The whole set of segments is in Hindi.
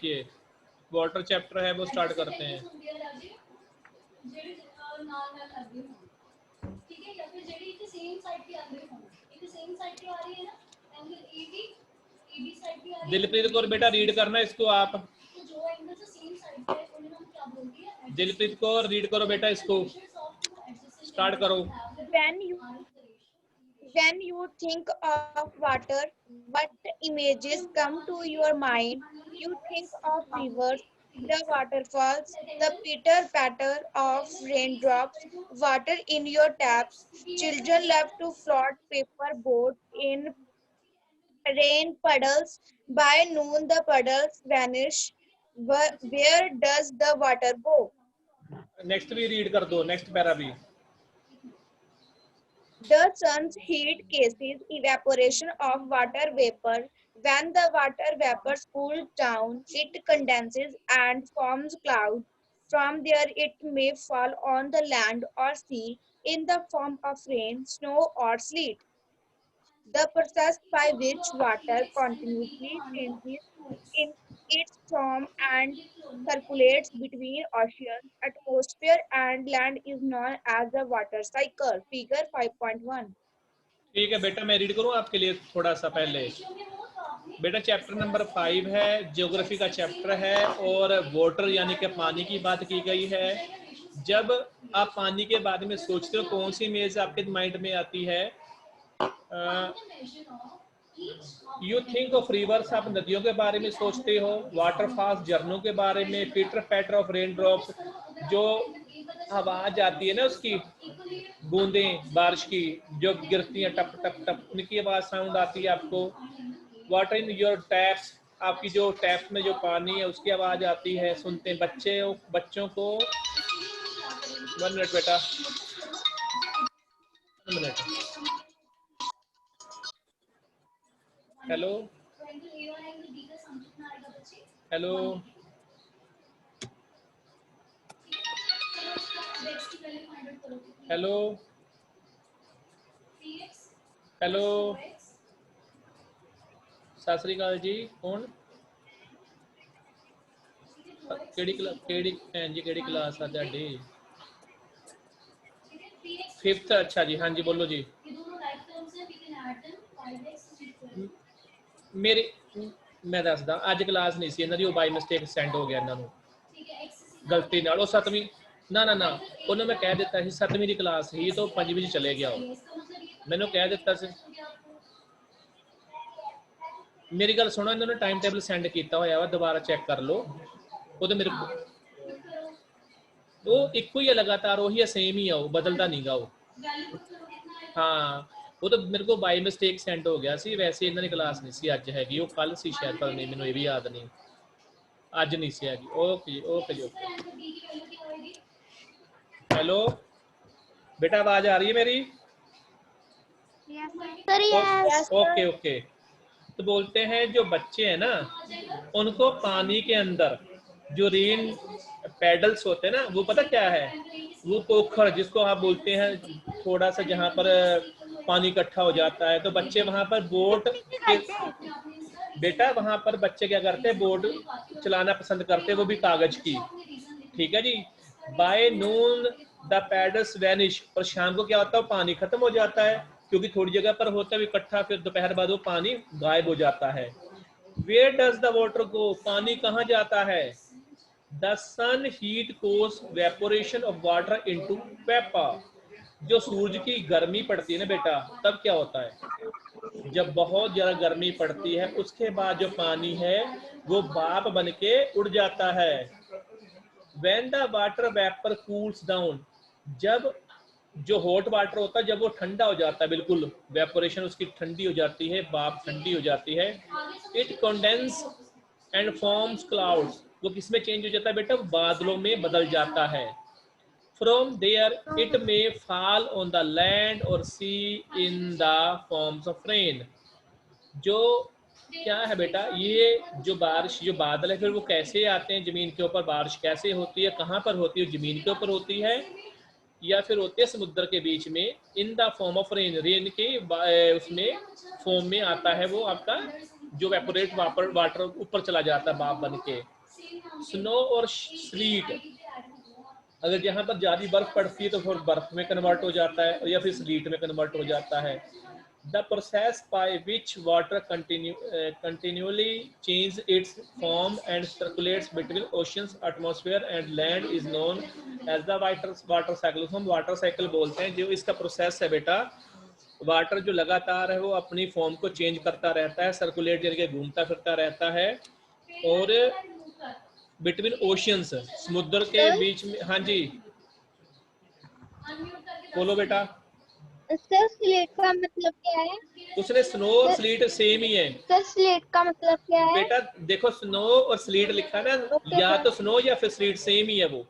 देखिए वाटर चैप्टर है वो स्टार्ट करते हैं। दिलप्रीत कौर बेटा रीड करना इसको आप। दिलप्रीत कौर रीड करो बेटा इसको, स्टार्ट करो। When you think of water, what images come to your mind? You think of rivers, the waterfalls, the pitter-patter of raindrops, water in your taps. Children love to float paper boats in rain puddles. By noon, the puddles vanish. Where does the water go? Next भी रीड कर दो, नेक्स्ट पैरा भी। The sun's heat causes evaporation of water vapor. When the water vapors cool down, it condenses and forms clouds. From there, it may fall on the land or sea in the form of rain, snow, or sleet. The process by which water continuously changes in its form and circulates between oceans, atmosphere, and land is known as the water cycle. Figure 5.1. ठीक है बेटा, मैं रीड करूं आपके लिए थोड़ा सा पहले। बेटा चैप्टर नंबर 5 है, ज्योग्राफी का चैप्टर है और वाटर यानी कि पानी की बात की गई है। जब आप पानी के बारे में सोचते हो कौन सी इमेज आपके माइंड में आती है? यू थिंक ऑफ रिवर्स, आप नदियों के बारे में सोचते हो, वाटरफॉल्स झरनों के बारे में, pitter patter of rain drops, जो आवाज आती है ना उसकी, बूंदें बारिश की जो गिरती हैं टप टप टप, उनकी आवाज साउंड आती है आपको। वाटर इन योर टैप्स, आपकी जो टैप में जो पानी है उसकी आवाज आती है, सुनते हैं बच्चों को। 1 मिनट बेटा, 1 minute. Hello hello hello hello, सत श्री अकाल जी। कौन? केड़ी भैन जी केड़ी क्लास आ तुहाडी? 5th। अच्छा जी, हाँ जी बोलो जी। मेरी मैं दसदा, अज क्लास नहीं सी इन्हां दी, बाई मिस्टेक सेंड हो गया इन्हां नूं गलती नाल। 7वीं ना उन्होंने मैं कह दिता सी 7वीं की क्लास ही तो 5वीं चले गया। मैनू कह दिता सी। मेरी गल सुनो, इन्होंने टाइम टेबल सेंड किया होया वा, दोबारा चेक कर लो। वो तो मेरे वो एक ही है लगातार, वही है, सेम ही है, वो बदलता नहीं गा वो। हाँ वो तो मेरे को बाई मिस्टेक सेंड हो गया सी, वैसे इन्होंने क्लास नहीं सी अज हैगी, वो कल सी शायद, पता नहीं, मैनू ये भी याद नहीं, अज नहीं सी हैगी। ओके जी, ओके जी, ओके। हेलो बेटा, आवाज आ रही है मेरी? Okay okay. तो बोलते हैं जो बच्चे हैं ना, उनको पानी के अंदर जो रेन पैडल्स होते हैं ना, वो पता क्या है? वो पोखर जिसको आप बोलते हैं, थोड़ा सा जहाँ पर पानी इकट्ठा हो जाता है, तो बच्चे वहां पर बोट के, बेटा वहां पर बच्चे क्या करते हैं, बोट चलाना पसंद करते हैं, वो भी कागज की। ठीक है जी। By noon the puddles vanish, और शाम को क्या होता है, पानी खत्म हो जाता है, क्योंकि थोड़ी जगह पर होता है इकट्ठा, फिर दोपहर बाद वो पानी गायब हो जाता है। Where does the water go, पानी कहाँ जाता है? The sun heat cause evaporation of water into vapour, जो सूरज की गर्मी पड़ती है ना बेटा, तब क्या होता है, जब बहुत ज्यादा गर्मी पड़ती है, उसके बाद जो पानी है वो भाप बन के उड़ जाता है। When the water vapor cools down, जब जो हॉट वाटर होता है, जब वो ठंडा हो जाता है, बिल्कुल वेपोरेशन उसकी ठंडी हो जाती है, भाप ठंडी हो जाती है, it condense and forms clouds, वो किस में चेंज हो जाता है बेटा? बादलों में बदल जाता है। From there it may fall on the land और sea in the forms of rain. जो क्या है बेटा, ये जो बारिश, जो बादल है, फिर वो कैसे आते हैं जमीन के ऊपर? बारिश कैसे होती है, कहाँ पर होती है? जमीन के ऊपर होती है या फिर होती है समुद्र के बीच में? In the form of rain, rain के उसमें फॉर्म में आता है वो आपका जो वेपोरेट वाटर ऊपर चला जाता है भाप बन के। स्नो और स्लीट, अगर यहाँ पर ज्यादा बर्फ पड़ती है तो फिर बर्फ में कन्वर्ट हो जाता है या फिर स्लीट में कन्वर्ट हो जाता है। The process by which water continually change its form and circulates between oceans, atmosphere and land is known as the water cycle। हम वाटर साइकिल बोलते हैं। जो इसका प्रोसेस है बेटा, वाटर जो लगातार है वो अपनी फॉर्म को चेंज करता रहता है, सर्कुलेट यानी कि घूमता फिरता रहता है, और बिटवीन ओशियंस, समुद्र के बीच में। हाँ जी बोलो बेटा। सर स्लेट का मतलब क्या है? उसने स्नो और स्लीट सेम ही है। सर स्लेट का मतलब क्या है? बेटा देखो स्नो और स्लीट लिखा ना, या तो स्नो या फिर स्लीट सेम ही है वो।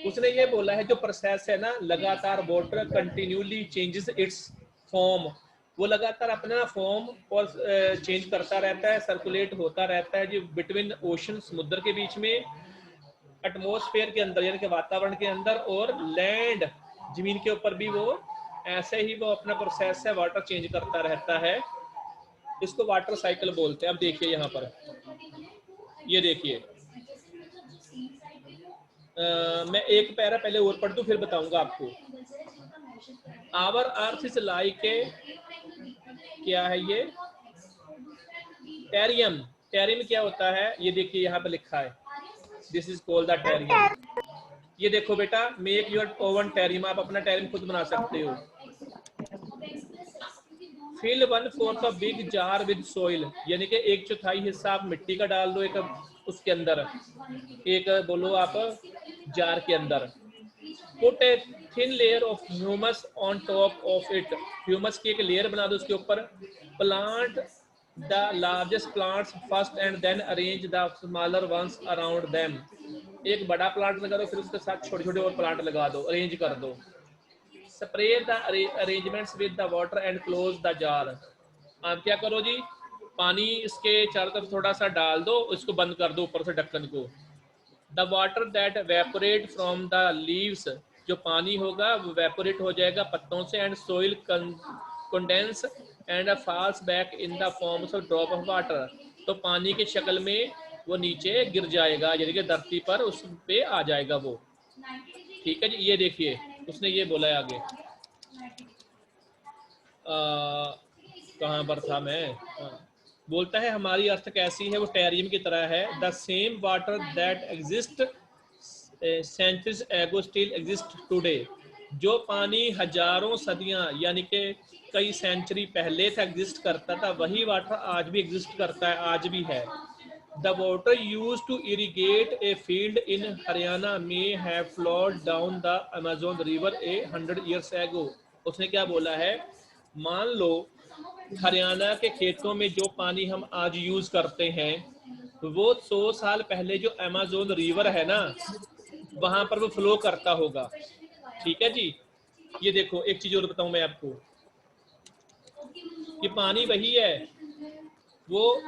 उसने ये बोला है जो प्रोसेस है ना, लगातार water continually changes it's form, वो लगातार अपना फॉर्म और चेंज करता रहता है, सर्कुलेट होता रहता है, जो बिटवीन ओशन, समुद्र के बीच में, एटमॉस्फेयर के अंदर यानी कि वातावरण के अंदर, और लैंड, जमीन के ऊपर भी वो ऐसे ही वो अपना प्रोसेस है, वाटर चेंज करता रहता है। इसको वाटर साइकिल बोलते हैं। अब देखिए यहाँ पर, ये देखिए, मैं एक पैरा पहले और पढ़ दूं फिर बताऊंगा आपको। Our earth is like a, क्या है ये, टेरियम। टेरियम क्या होता है, ये देखिए यहाँ पे लिखा है, दिस इज कॉल्ड द टेरियम। ये देखो बेटा, मेक योर ओवन टेरियम, आप अपना टेरियम खुद बना सकते हो। Fill 1/4 of big jar with soil, यानी कि 1/4 हिस्सा आप मिट्टी का डाल दो एक उसके अंदर, एक बोलो आप जार के अंदर। Put a thin layer of hummus on top of it, hummus की एक लेयर बना दो उसके ऊपर। Plant the largest plants first and then arrange the smaller ones around them, एक बड़ा प्लांट लगा दो फिर उसके साथ छोटे छोटे और प्लांट लगा दो, अरेंज कर दो। Spray the arrangements with the water and close the jar, आप क्या करो जी, पानी इसके चारों तरफ थोड़ा सा डाल दो, इसको बंद कर दो ऊपर से ढक्कन को। The water that evaporate from the leaves, जो पानी होगा वो वेपोरेट हो जाएगा पत्तों से, and soil condense and falls back in the forms of drop of water, तो पानी की शक्ल में वो नीचे गिर जाएगा, यानी कि धरती पर उस पे आ जाएगा वो। ठीक है जी, ये देखिए उसने ये बोला है आगे, कहाँ पर था मैं, बोलता है हमारी अर्थ कैसी है, वो टेरियम की तरह है। The same water that exist centuries ago still exist today, जो पानी हजारों सदियां यानी कि कई सेंचुरी पहले से एग्जिस्ट करता था, वही वाटर आज भी एग्जिस्ट करता है, आज भी है। The water used to irrigate a field in Haryana may have flowed down the Amazon River 100 years ago। उसने क्या बोला है, मान लो हरियाणा के खेतों में जो पानी हम आज यूज करते हैं वो 100 साल पहले जो अमेज़न रिवर है ना, वहां पर वो फ्लो करता होगा। ठीक है जी, ये देखो एक चीज और बताऊं मैं आपको, कि पानी वही है, वो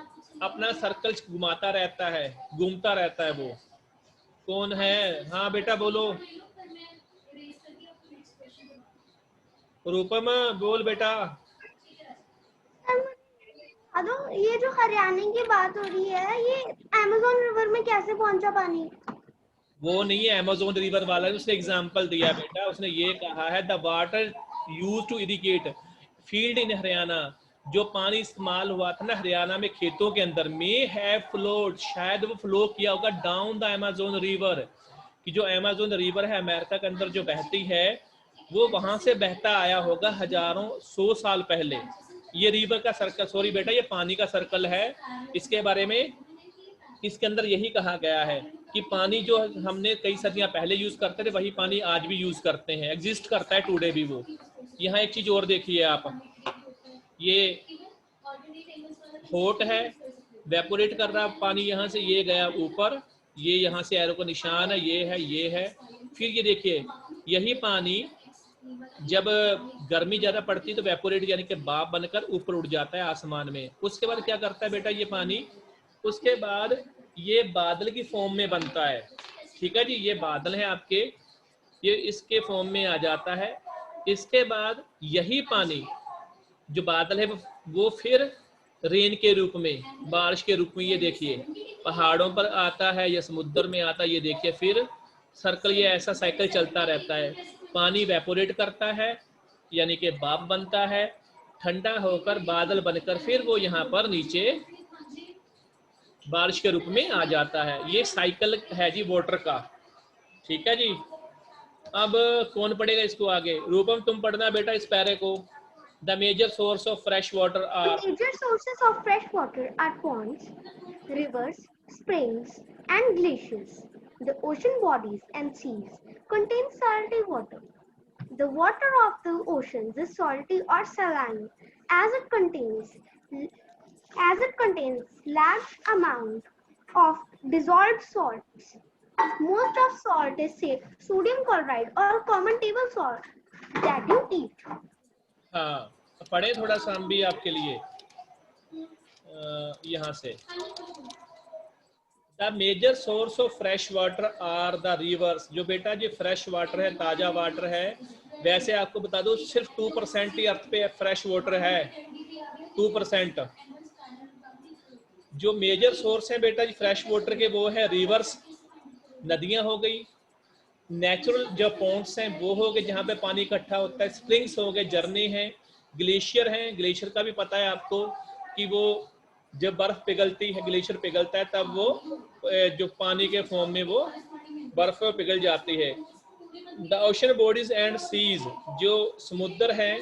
अपना सर्कल घुमाता रहता है, घूमता रहता है। वो कौन है, हाँ बेटा बोलो, रूपम बोल बेटा। ये जो हरियाणा की बात हो रही है, ये अमेज़न रिवर में कैसे पहुंचा पानी? वो नहीं है अमेज़न रिवर वाला, उसने एग्जांपल दिया बेटा, उसने ये कहा है the water used to irrigate field in Haryana, जो पानी इस्तेमाल हुआ था ना हरियाणा में खेतों के अंदर, में हैव फ्लोड, शायद वो फ्लो किया होगा डाउन द अमेज़न रिवर, कि जो अमेज़न रिवर है अमेरिका के अंदर जो बहती है, वो वहां से बहता आया होगा हजारों 100 साल पहले। ये रिवर का सर्कल, सॉरी बेटा ये पानी का सर्कल है, इसके बारे में इसके अंदर यही कहा गया है कि पानी जो हमने कई सदियां पहले यूज करते थे वही पानी आज भी यूज करते हैं, एग्जिस्ट करता है टुडे भी वो। यहाँ एक चीज और देखिए आप, ये हॉट है, वेपोरेट कर रहा पानी, यहाँ से ये गया ऊपर, ये यहाँ से एरो का निशान है, ये है, ये है। फिर ये देखिए यही पानी जब गर्मी ज्यादा पड़ती है तो वेपोरेट यानी कि भाप बनकर ऊपर उड़ जाता है आसमान में। उसके बाद क्या करता है बेटा ये पानी, उसके बाद ये बादल की फॉर्म में बनता है। ठीक है जी, ये बादल है आपके, ये इसके फॉर्म में आ जाता है। इसके बाद यही पानी जो बादल है वो फिर रेन के रूप में, बारिश के रूप में। ये देखिए पहाड़ों पर आता है या समुद्र में आता है, ये देखिए फिर सर्कल, ये ऐसा साइकिल चलता रहता है। पानी वेपोरेट करता है यानी कि भाप बनता है, ठंडा होकर बादल बनकर फिर वो यहाँ पर नीचे बारिश के रूप में आ जाता है। ये साइकिल है जी वाटर का। ठीक है जी। अब कौन पढ़ेगा इसको आगे? रूपम तुम पढ़ना बेटा इस पैरे को। The major source of fresh water The are. major sources of fresh water are ponds, rivers, springs, and glaciers. The ocean bodies and seas contain salty water. The water of the oceans is salty or saline as it contains large amount of dissolved salts. Most of salt is safe sodium chloride or common table salt that you eat. हाँ, पढ़े थोड़ा सा हम भी आपके लिए यहाँ से। The major source of fresh water are the rivers. जो बेटा जो फ्रेश वाटर है, ताज़ा वाटर है, वैसे आपको बता दो सिर्फ 2% ही अर्थ पे फ्रेश वाटर है, 2%। जो मेजर सोर्स है बेटा जी फ्रेश वाटर के वो है रिवर्स, नदियाँ हो गई, नेचुरल जो पॉन्ड्स हैं वो हो गए जहाँ पे पानी इकट्ठा होता है, स्प्रिंग्स हो गए, झरने हैं, ग्लेशियर हैं। ग्लेशियर का भी पता है आपको कि वो जब बर्फ पिघलती है, ग्लेशियर पिघलता है, तब वो जो पानी के फॉर्म में वो बर्फ पिघल जाती है। The ocean bodies and seas, जो समुद्र हैं,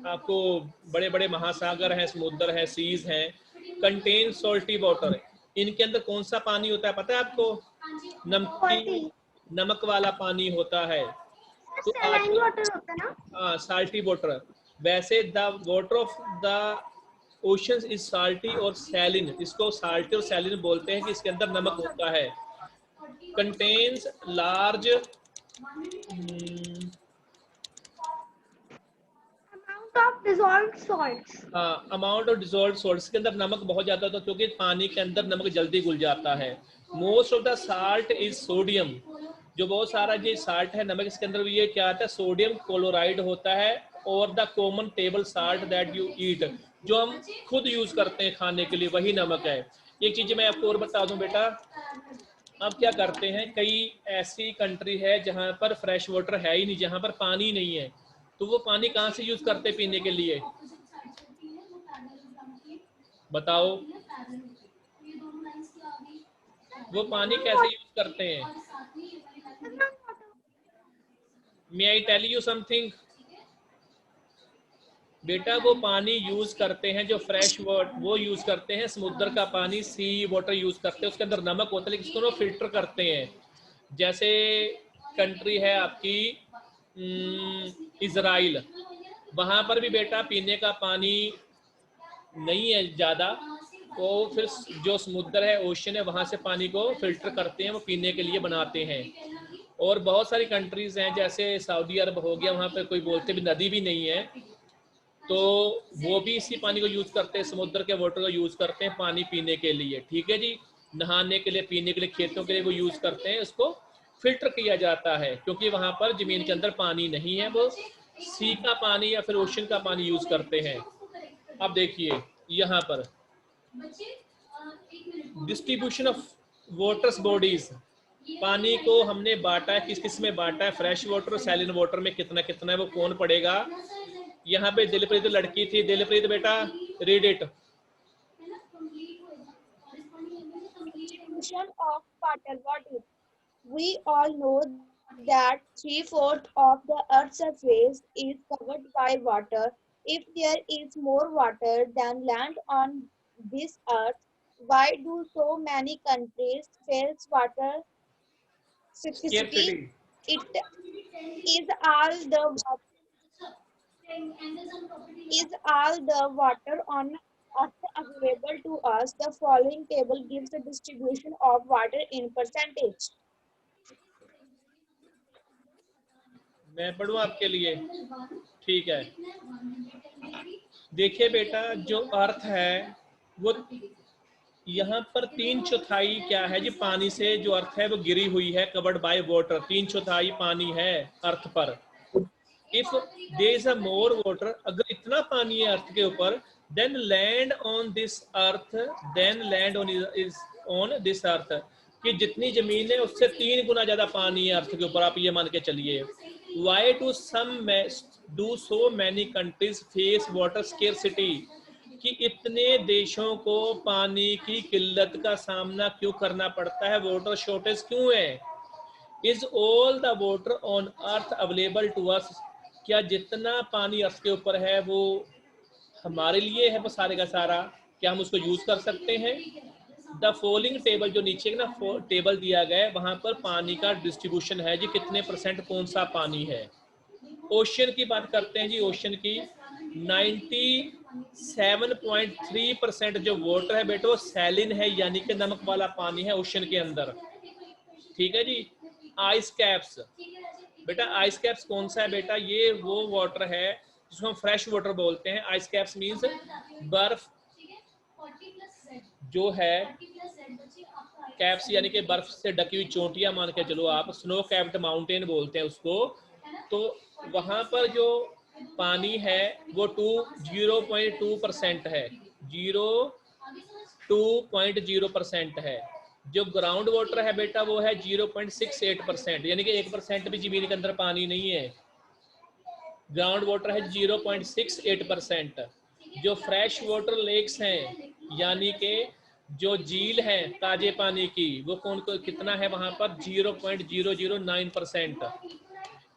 आपको बड़े बड़े महासागर हैं, समुद्र हैं, सीज हैं, कंटेन सॉल्टी वाटर। इनके अंदर कौन सा पानी होता है पता है आपको? नमकीन, नमक वाला पानी होता है। तो Saline water होता है ना? हाँ, साल्टी वाटर। वैसे the water of the oceans is salty और सैलिन। इसको साल्टी और सैलिन बोलते हैं कि इसके अंदर नमक होता है। Contains large Amount of dissolved salts. Amount of dissolve salts, के अंदर नमक बहुत ज्यादा होता है क्योंकि पानी के अंदर नमक जल्दी घुल जाता है। Most of the salt is sodium. जो बहुत सारा जो साल्ट है नमक, इसके अंदर भी ये क्या आता है? सोडियम क्लोराइड होता है। और the common table salt that you eat, जो हम खुद यूज करते हैं खाने के लिए, वही नमक है। एक चीज मैं आपको और बता दूं बेटा, अब क्या करते हैं, कई ऐसी कंट्री है जहां पर फ्रेश वाटर है ही नहीं, जहां पर पानी नहीं है, तो वो पानी कहाँ से यूज करते पीने के लिए? बताओ, वो पानी कैसे यूज करते हैं? मे आई टेल यू समथिंग बेटा, वो पानी यूज करते हैं जो फ्रेश वाटर, वो यूज करते हैं समुद्र का पानी, सी वाटर यूज करते हैं। उसके अंदर नमक होता है लेकिन इसको वो फिल्टर करते हैं। जैसे कंट्री है आपकी इजराइल, वहां पर भी बेटा पीने का पानी नहीं है ज़्यादा, वो फिर जो समुद्र है, ओशन है, वहाँ से पानी को फिल्टर करते हैं, वो पीने के लिए बनाते हैं। और बहुत सारी कंट्रीज़ हैं जैसे सऊदी अरब हो गया, वहाँ पे कोई बोलते भी नदी भी नहीं है, तो वो भी इसी पानी को यूज़ करते हैं, समुद्र के वाटर को यूज़ करते हैं पानी पीने के लिए। ठीक है जी, नहाने के लिए, पीने के लिए, खेतों के लिए वो यूज़ करते हैं। उसको फिल्टर किया जाता है क्योंकि वहाँ पर ज़मीन के अंदर पानी नहीं है, वो सी का पानी या फिर ओशन का पानी यूज़ करते हैं। अब देखिए यहाँ पर डिस्ट्रीब्यूशन ऑफ वाटर्स बॉडीज, पानी को हमने बांटा है, किस किस में बांटा है? फ्रेश वाटर, सैलिन वाटर में कितना कितना है वो कौन पढ़ेगा? यहाँ पे दिलप्रीत लड़की थी, दिलप्रीत बेटा read it. Distribution of water bodies. We all know that 3/4 of the Earth's surface is covered by water. If there is more water than land on this Earth, why do so many countries face water scarcity? It is all the water on Earth available to us. The following table gives the distribution of water in percentage. मैं पढ़ूं आपके लिए? ठीक है, देखिए बेटा, जो अर्थ है वो यहाँ पर 3/4 क्या है जी? पानी से जो अर्थ है वो गिरी हुई है, कवर्ड बाय वाटर। 3/4 पानी है अर्थ पर। If there is a more water, अगर इतना पानी है अर्थ के ऊपर, then land on this earth, then land on this earth, कि जितनी जमीन है उससे 3 गुना ज्यादा पानी है अर्थ के ऊपर, आप ये मान के चलिए. Why do so many countries face water scarcity, कि इतने देशों को पानी की किल्लत का सामना क्यों करना पड़ता है, वाटर शॉर्टेज क्यों है. Is all the water on earth available to us, क्या जितना पानी अर्थ के ऊपर है वो हमारे लिए है वो सारे का सारा, क्या हम उसको यूज कर सकते हैं. द फॉलोइंग टेबल, जो नीचे ना टेबल दिया गया है वहां पर पानी का डिस्ट्रीब्यूशन है जी, कितने परसेंट कौन सा पानी है. ओशन की बात करते हैं जी. ओशन की 97.3% जो वाटर है बेटा वो सैलिन है, यानी कि नमक वाला पानी है ओशन के अंदर. ठीक है जी. आइस कैप्स, बेटा आइस कैप्स कौन सा है बेटा, ये वो वाटर है जिसको हम फ्रेश वाटर बोलते हैं. आइस कैप्स मींस बर्फ जो है, कैप्स यानी कि बर्फ से ढकी हुई चोटियां मान के चलो आप, स्नो कैप्ड माउंटेन बोलते हैं उसको. तो वहां पर जो पानी है वो 0.2% है, 0.2% है. जो ग्राउंड वाटर है बेटा वो है 0.68%, यानी कि 1% भी जमीन के अंदर पानी नहीं है. ग्राउंड वाटर है 0.68%. जो फ्रेश वाटर लेक्स हैं, यानी कि जो झील है ताजे पानी की, वो कौन को कितना है वहां पर 0.009%.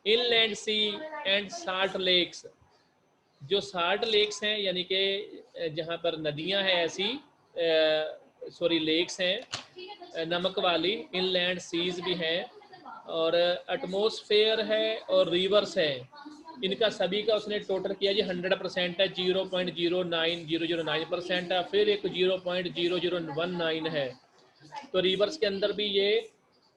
Inland sea and salt lakes, जो साल्ट लेक्स हैं यानी कि जहाँ पर नदियाँ हैं ऐसी, सॉरी लेक्स हैं नमक वाली, इनलैंड सीज भी हैं, और एटमॉस्फेयर है और रिवर्स है. इनका सभी का उसने टोटल किया जी 100% है, 0.09009% है, फिर एक 0.0019 है. तो रिवर्स के अंदर भी ये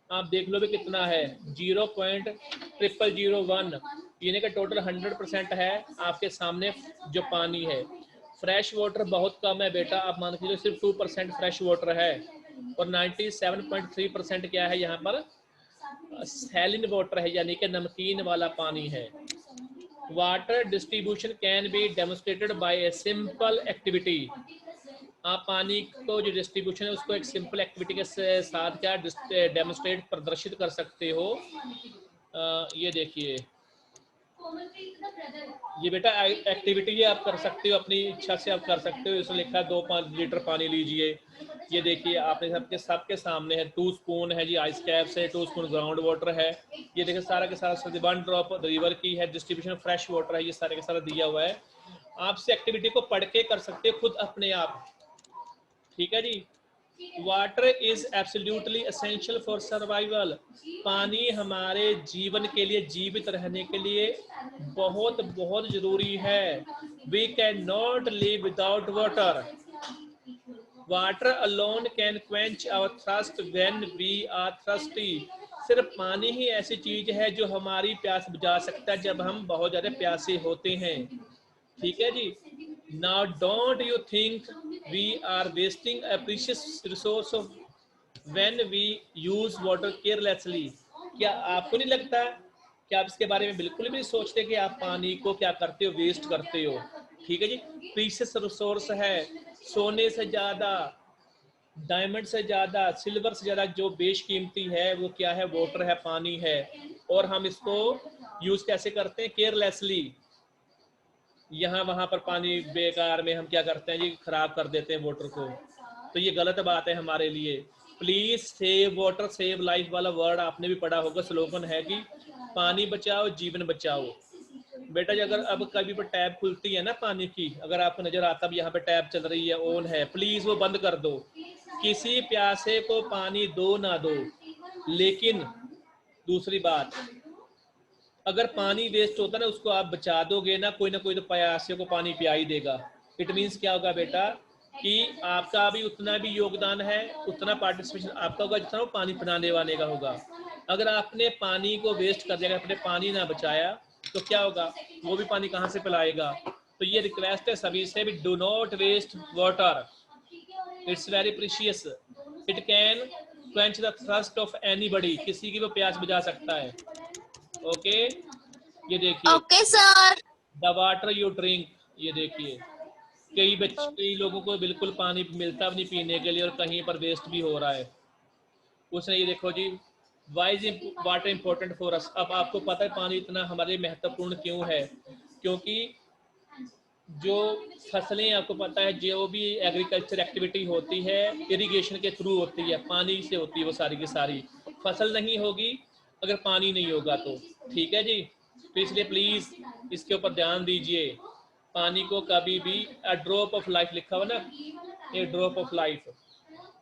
आप देख लो भी कितना है 0.0001, यानी कि टोटल 100% है आपके सामने जो पानी है. फ्रेश वाटर बहुत कम है बेटा, आप मान के चलो सिर्फ 2% फ्रेश वाटर है, और 97.3% क्या है यहाँ पर सैलिन वाटर है, यानी कि नमकीन वाला पानी है. Water distribution can be demonstrated by a simple activity. आप पानी को जो डिस्ट्रीब्यूशन है उसको एक सिंपल एक्टिविटी के साथ क्या डेमोन्स्ट्रेट प्रदर्शित कर सकते हो. ये देखिए, ये बेटा एक्टिविटी ये आप कर सकते हो, अपनी इच्छा से आप कर सकते हो. इसमें लिखा है 2 लीटर पानी लीजिए. ये देखिए आपने सबके सामने है. 2 स्पून है जी आइस कैप्स है, 2 स्पून ग्राउंड वाटर है. ये देखिए सारा के सारा 1 ड्रॉप रिवर की है. डिस्ट्रीब्यूशन फ्रेश वाटर है, ये सारे के सारा दिया हुआ है. आपसे एक्टिविटी को पढ़ के कर सकते हो खुद अपने आप. ठीक है जी. Water is absolutely essential for survival. पानी हमारे जीवन के लिए, जीवित रहने के लिए बहुत बहुत जरूरी है. We can not live without water. Water alone can quench our thirst when we are thirsty. सिर्फ पानी ही ऐसी चीज है जो हमारी प्यास बुझा सकता है जब हम बहुत ज्यादा प्यासे होते हैं. ठीक है जी. Now don't you think we are wasting a precious resource of when we use water carelessly? क्या आपको नहीं लगता कि आप इसके बारे में बिल्कुल भी नहीं सोचते कि आप पानी को क्या करते हो, वेस्ट करते हो. ठीक है जी. प्रीशियस रिसोर्स है, सोने से ज्यादा, डायमंड से ज्यादा, सिल्वर से ज्यादा जो बेशकीमती है वो क्या है, वाटर है, पानी है. और हम इसको यूज कैसे करते हैं, केयरलेसली. यहाँ वहां पर पानी बेकार में हम क्या करते हैं जी, खराब कर देते हैं वाटर को. तो ये गलत बात है हमारे लिए. Please save water save life वाला वर्ड आपने भी पढ़ा होगा, स्लोगन है कि पानी बचाओ जीवन बचाओ. बेटा जी अगर अब कभी पर टैब खुलती है ना पानी की, अगर आपको नजर आता है यहाँ पे टैब चल रही है, ऑन है, प्लीज वो बंद कर दो. किसी प्यासे को पानी दो ना दो, लेकिन दूसरी बात, अगर पानी वेस्ट होता है ना उसको आप बचा दोगे ना कोई तो प्यासे को पानी पिया ही देगा. इट मीन्स क्या होगा बेटा कि आपका भी उतना भी योगदान है, उतना पार्टिसिपेशन आपका होगा जितना वो पानी पिलाने वाले का होगा. अगर आपने पानी को वेस्ट कर दिया, आपने पानी ना बचाया तो क्या होगा, वो भी पानी कहाँ से पिलाएगा. तो ये रिक्वेस्ट है सभी से भी, do not waste water. It's very precious. It can quench the thirst of anybody. किसी की वो प्यास बुझा सकता है. ओके. ये देखिए okay sir. The water you drink, ये देखिए कई लोगों को बिल्कुल पानी मिलता भी नहीं पीने के लिए और कहीं पर वेस्ट भी हो रहा है। उसने ये देखो जी, why is water important for us. अब आपको पता है पानी इतना हमारे लिए महत्वपूर्ण क्यों है, क्योंकि जो फसलें आपको पता है जो भी एग्रीकल्चर एक्टिविटी होती है इरिगेशन के थ्रू होती है, पानी से होती है वो सारी की सारी। फसल नहीं होगी अगर पानी नहीं होगा तो, ठीक है जी। तो इसलिए प्लीज़ इसके ऊपर ध्यान दीजिए। पानी को कभी भी अ ड्रॉप ऑफ लाइफ लिखा हुआ ना, ए ड्रॉप ऑफ लाइफ।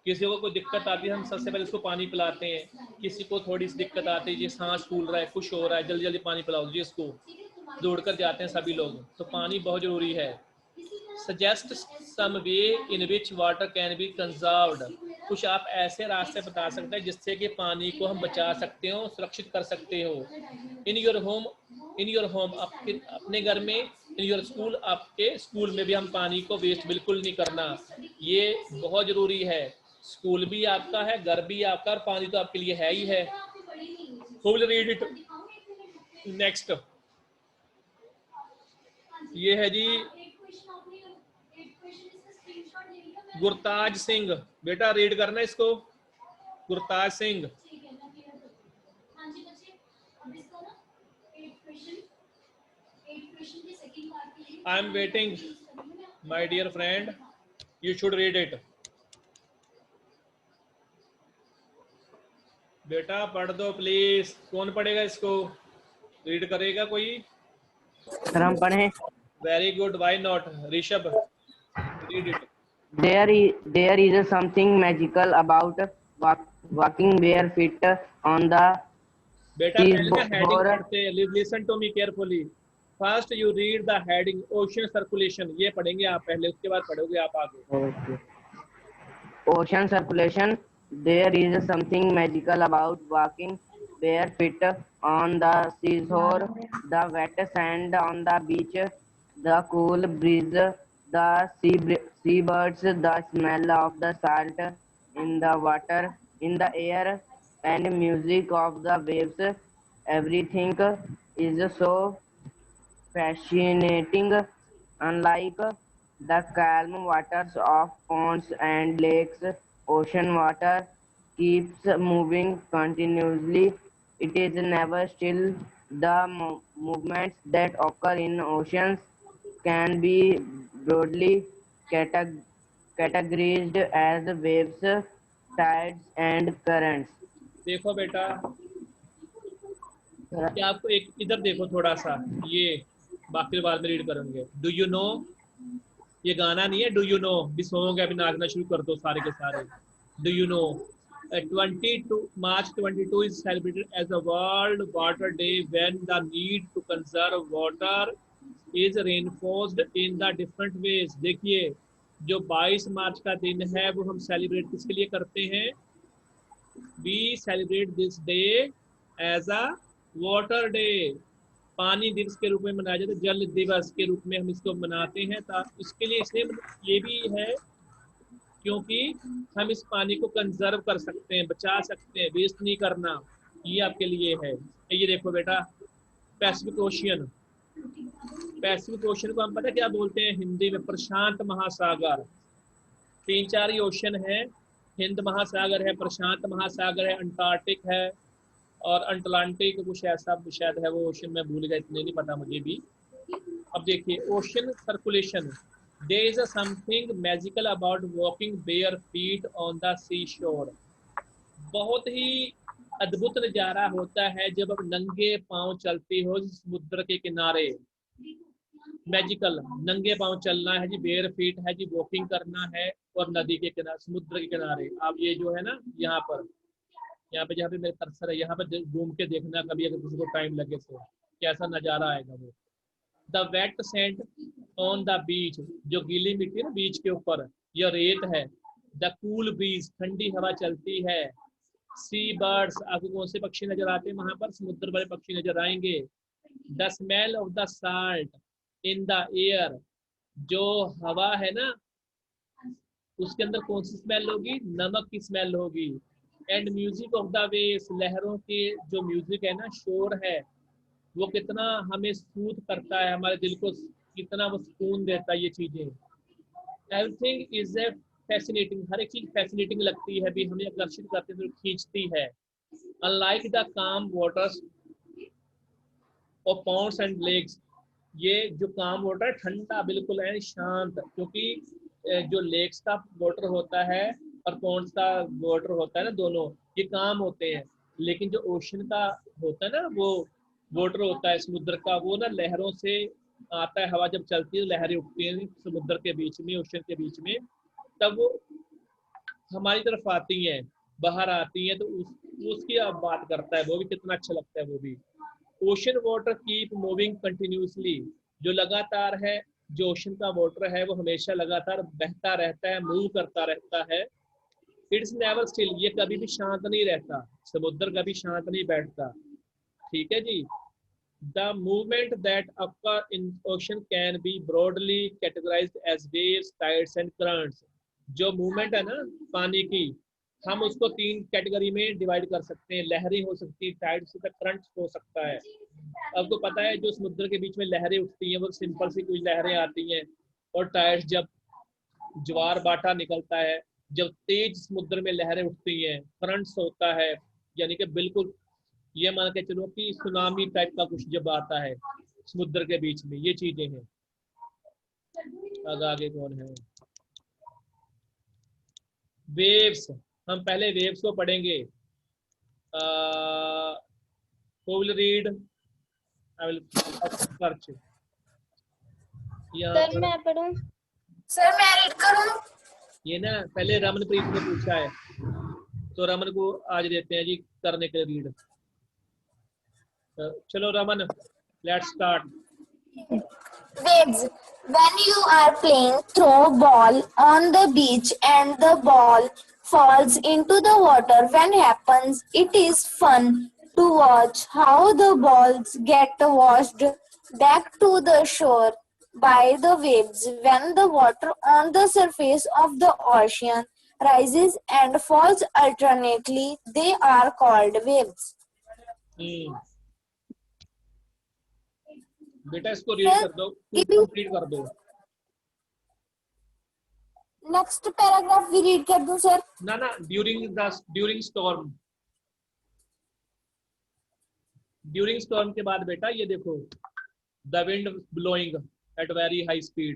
किसी को कोई दिक्कत आती है हम सबसे पहले उसको पानी पिलाते हैं। किसी को थोड़ी सी दिक्कत आती है, जी सांस फूल रहा है, कुछ हो रहा है, जल्दी जल्दी पानी पिलाओ जी इसको, दौड़ कर जाते हैं सभी लोग। तो पानी बहुत ज़रूरी है। Suggest some way in which water can be conserved. कुछ आप ऐसे रास्ते बता सकते हैं जिससे कि पानी को हम बचा सकते हो, सुरक्षित कर सकते हो। इन योर होम आपके अपने घर में, इन योर स्कूल आपके स्कूल में भी हम पानी को वेस्ट बिल्कुल नहीं करना, ये बहुत ज़रूरी है। स्कूल भी आपका है, घर भी आपका, और पानी तो आपके लिए है ही है। Who will read it next? ये है जी गुरताज सिंह, बेटा रीड करना इसको, Gurtaj Singh. I am waiting my dear friend, you should read it. बेटा पढ़ दो प्लीज। कौन पढ़ेगा इसको? रीड करेगा कोई? सर हम पढ़े। Very good, why not? Rishabh read it. There is something magical about walking bare feet on the बेटा पहले ना हेडिंग seashore. पढ़ते हैं, listen to me carefully. First you read the heading ocean circulation, ये पढ़ेंगे आप पहले, उसके बाद पढ़ोगे आप आगे। Ocean circulation. There is something magical about walking bare feet on the seashore. The wet sand on the beach, the cool breeze, the seabirds, the smell of the salt in the water, in the air, and music of the waves. Everything is so fascinating, unlike the calm waters of ponds and lakes. Ocean water keeps moving continuously. It is never still. The movements that occur in oceans can be broadly categorized as waves, tides, and currents. देखो बेटा, क्या आपको एक इधर देखो थोड़ा सा, ये बाकी बाद में रीड करेंगे। डू यू नो, ये गाना नहीं है, डू यू नो भी सॉन्ग है, अभी नाचना शुरू कर दो सारे के सारे। Do you know 22 March 22 is celebrated as a World Water Day when the need to conserve water is reinforced in the different ways। देखिए जो 22 मार्च का दिन है वो हम सेलिब्रेट किसके लिए करते हैं? We celebrate this day as a water day, पानी दिवस के रूप में मनाया जाता है, जल दिवस के रूप में हम इसको मनाते हैं। इसके लिए इसलिए ये भी है क्योंकि हम इस पानी को कंजर्व कर सकते हैं, बचा सकते हैं, वेस्ट नहीं करना, ये आपके लिए है। ये देखो बेटा, पैसिफिक ओशियन, पैसिफिक ओशियन को हम पता क्या बोलते हैं हिंदी में? प्रशांत महासागर। 3-4 ही ओशन है, हिंद महासागर है, प्रशांत महासागर है, अंटार्कटिक है और अटलांटिक कुछ ऐसा शायद है वो ओशन, में भूल गया, इतने नहीं पता मुझे भी। अब देखिए ocean circulation. There is something magical about walking bare feet on the sea shore. बहुत ही अद्भुत नज़ारा होता है जब आप नंगे पांव चलते हो समुद्र के किनारे। मैजिकल, नंगे पांव चलना है जी, बेयर फीट है जी, वॉकिंग करना है, और नदी के किनारे, समुद्र के किनारे। आप ये जो है ना यहाँ पे जहाँ पे मेरे कर्सर है, यहाँ पे घूम के देखना कभी, अगर किसी को टाइम लगे तो कैसा नज़ारा आएगा वो। The wet sand on the beach, जो गीली मिट्टी है ना बीच के ऊपर, यह रेत है। द कूल ब्रीज, ठंडी हवा चलती है। सी बर्ड्स, आपको कौन से पक्षी नजर आते हैं वहां पर? समुद्र वाले पक्षी नजर आएंगे। The smell of the salt in the air, जो हवा है ना उसके अंदर कौन सी स्मेल होगी? नमक की स्मेल होगी। And music of the waves, लहरों के जो म्यूजिक है ना, शोर है, वो कितना हमें सूद करता है, हमारे दिल को कितना वो सुकून देता है ये चीजें। एवरीथिंग इज ए फैसिनेटिंग, हर एक चीज फैसिनेटिंग लगती है भी, हमें आकर्षित करती है, खींचती है। अनलाइक द काम वाटर्स और पॉन्ड्स एंड लेक्स, ये जो काम वाटर है ठंडा बिल्कुल है, शांत, क्योंकि जो लेक्स का वाटर होता है और पॉन्ड्स का वाटर होता है ना, दोनों ये काम होते हैं। लेकिन जो ओशन का होता है ना, वो वाटर होता है समुद्र का, वो ना लहरों से आता है, हवा जब चलती है लहरें उठती हैं समुद्र के बीच में, ओशन के बीच में, तब वो हमारी तरफ आती हैं, बाहर आती हैं, तो उसकी अब बात करता है, वो भी कितना अच्छा लगता है वो भी। Ocean water keep moving continuously, जो लगातार है, जो ओशन का वाटर है वो हमेशा लगातार बहता रहता है, मूव करता रहता है। इट्स नेवर स्टिल, ये कभी भी शांत नहीं रहता, समुद्र कभी शांत नहीं बैठता। ठीक है जी। The movement that occur in ocean can be broadly categorized as waves, tides and currents। जो मूवमेंट है ना पानी की, हम उसको 3 कैटेगरी में डिवाइड कर सकते हैं, लहरें हो सकती है, टाइड्स तक करंट हो सकता है। आपको पता है जो समुद्र के बीच में लहरें उठती हैं वो सिंपल सी कुछ लहरें आती हैं, और टाइड्स जब ज्वार बाटा निकलता है, जब तेज समुद्र में लहरें उठती हैं, करंट्स होता है, यानी कि बिल्कुल ये मान के चलो कि सुनामी टाइप का कुछ जब आता है समुद्र के बीच में, ये चीजें हैं। आगे कौन है? वेव्स, हम पहले वेव्स को पढ़ेंगे। who will read? I will search। Sir मैं पढ़ूं? सर मैं रीड करूं? ये ना पहले रमनप्रीत ने पूछा है, तो रमन को आज देते हैं जी करने के रीड। चलो Raman, let's start. Waves. When you are playing throw ball on the beach and the ball falls into the water, when happens, it is fun to watch how the balls get washed back to the shore by the waves. When the water on the surface of the ocean rises and falls alternately, they are called waves. बेटा इसको रीड कर दो, कंप्लीट कर दो। नेक्स्ट पैराग्राफ भी रीड कर दूं सर? ना ड्यूरिंग स्टॉर्म के बाद बेटा ये देखो, the wind blowing at very high speed.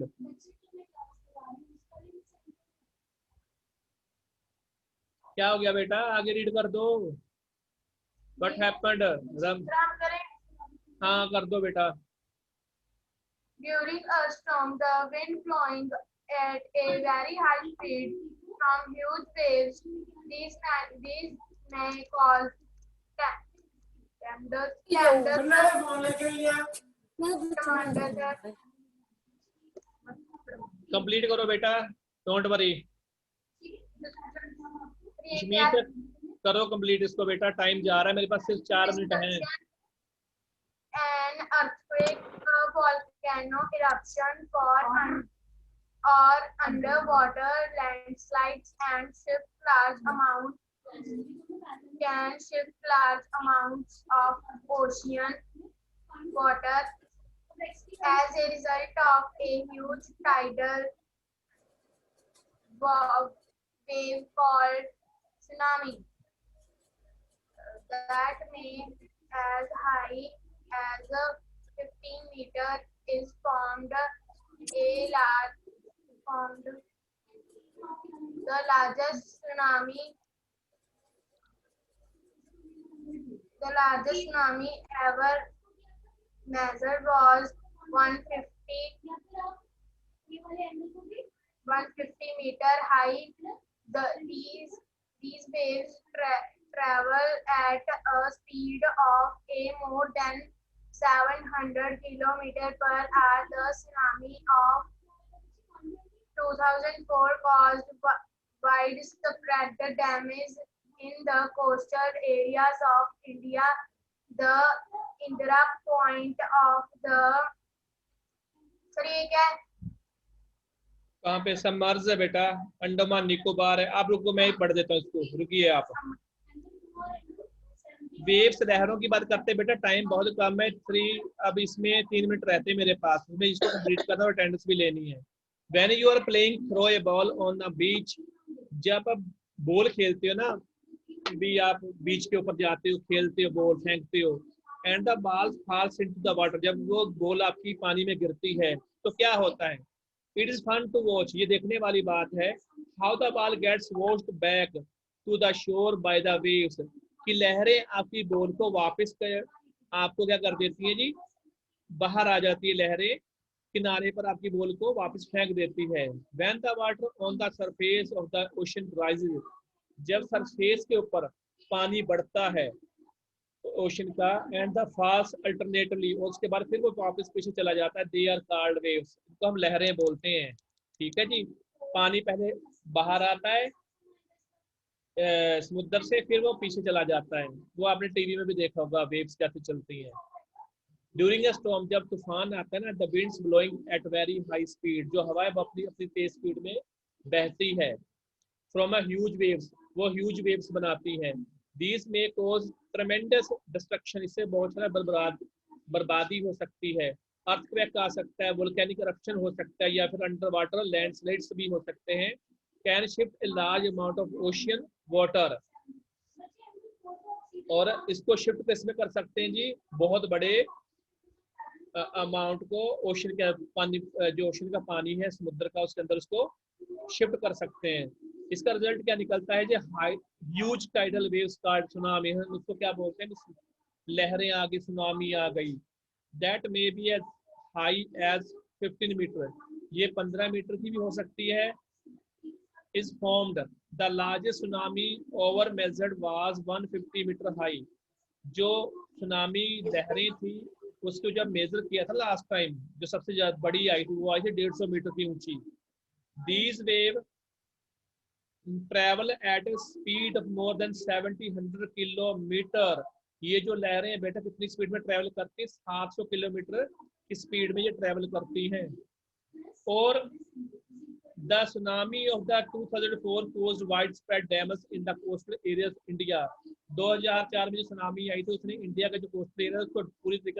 क्या हो गया बेटा, आगे रीड कर दो। What happened? हाँ कर दो बेटा। During a storm, the wind blowing at a very high speed from huge waves, these may cause complete करो बेटा, डोंट वरी। करो कंप्लीट इसको बेटा, टाइम जा रहा है, मेरे पास सिर्फ 4 मिनट हैं। An earthquake, a volcano eruption, or underwater landslides can shift large amounts of ocean water as a result of a huge tidal wave called tsunami that may as high as 15 meters is formed. The largest tsunami ever measured was 150 meter high. These waves travel at a speed of more than 700 kilometers per hour. The tsunami of 2004 caused widespread damage in the coastal areas of India. The Indira Point of the कहाँ पे? सबमर्ज है बेटा, अंडमान निकोबार है। आप लोग को मैं ही पढ़ देता हूँ इसको, रुकिए आप। वेव्स लहरों की बात करते हैं बेटा, टाइम बहुत कम है, अब इसमें 3 मिनट रहते हैं मेरे पास, मैं इसको कंप्लीट करना और अटेंडेंस भी लेनी है। When you are playing throw a ball on the beach, जब आप बॉल खेलते हो ना, भी आप बीच के ऊपर जाते हो, खेलते हो, बॉल फेंकते हो, and the ball falls into the water, जब वो बॉल आपकी पानी में गिरती है तो क्या होता है? It is fun to watch, ये देखने वाली बात है। How the ball gets washed back to the shore by the waves, कि लहरें आपकी बॉल को वापस आपको क्या कर देती है जी, बाहर आ जाती है लहरें, किनारे पर आपकी बॉल को वापस फेंक देती है। When the water on the surface of the ocean rises, जब सरफेस के ऊपर पानी बढ़ता है ओशन का, एंड द फाल्स अल्टरनेटिवली, और उसके बाद फिर वो वापस पीछे चला जाता है, दे आर कॉल्ड वेव्स, इनको हम लहरें बोलते हैं। ठीक है जी, पानी पहले बाहर आता है समुद्र से, फिर वो पीछे चला जाता है, वो आपने टीवी में भी देखा होगा वेव्स कैसे चलती हैं। ड्यूरिंग अ स्टॉर्म, जब तूफान आता है ना, the winds blowing at very high speed, जो हवाएं अपनी अपनी तेज स्पीड में बहती है, फ्रॉम अ ह्यूज वेव्स, वो ह्यूज वेव्स बनाती हैं। दीज में कॉज ट्रेमेंडस डिस्ट्रक्शन, इससे बहुत सारा बर्बादी हो सकती है। अर्थक्वेक आ सकता है, वोल्केनिक इरप्शन हो सकता है, या फिर अंडर वाटर लैंडस्लाइड्स भी हो सकते हैं। Can shift a large amount of ocean water, और इसको शिफ्ट किसमें कर सकते हैं जी, बहुत बड़े अमाउंट को ओशन का पानी, जो ओशन का पानी है समुद्र का, उसके अंदर उसको शिफ्ट कर सकते हैं। इसका रिजल्ट क्या निकलता है, जो ह्यूज टाइडल वेव्स का सुनामी है, उसको क्या बोलते हैं, लहरें आ गई, सुनामी आ गई। That may be as high as 15 metres, ये 15 मीटर की भी हो सकती है। Is formed the largest tsunami over measured was 150 metres high, जो सुनामी लहरें थी उसको जब मेजर किया था लास्ट टाइम, जो सबसे ज्यादा बड़ी आई थी, वो आई थी 150 मीटर की ऊंची। These wave travel eight A speed of more than 700 kilometre, ये जो लहरें हैं बेटा कितनी स्पीड में ट्रेवल करती है, 700 किलोमीटर की स्पीड में ये ट्रेवल करती हैं। और the tsunami of the 2004 caused widespread damage in the coastal areas India, 2004 में जो सुनामी आई थी उसने इंडिया का जो कोस्टल एरिया उसको पूरी तरीके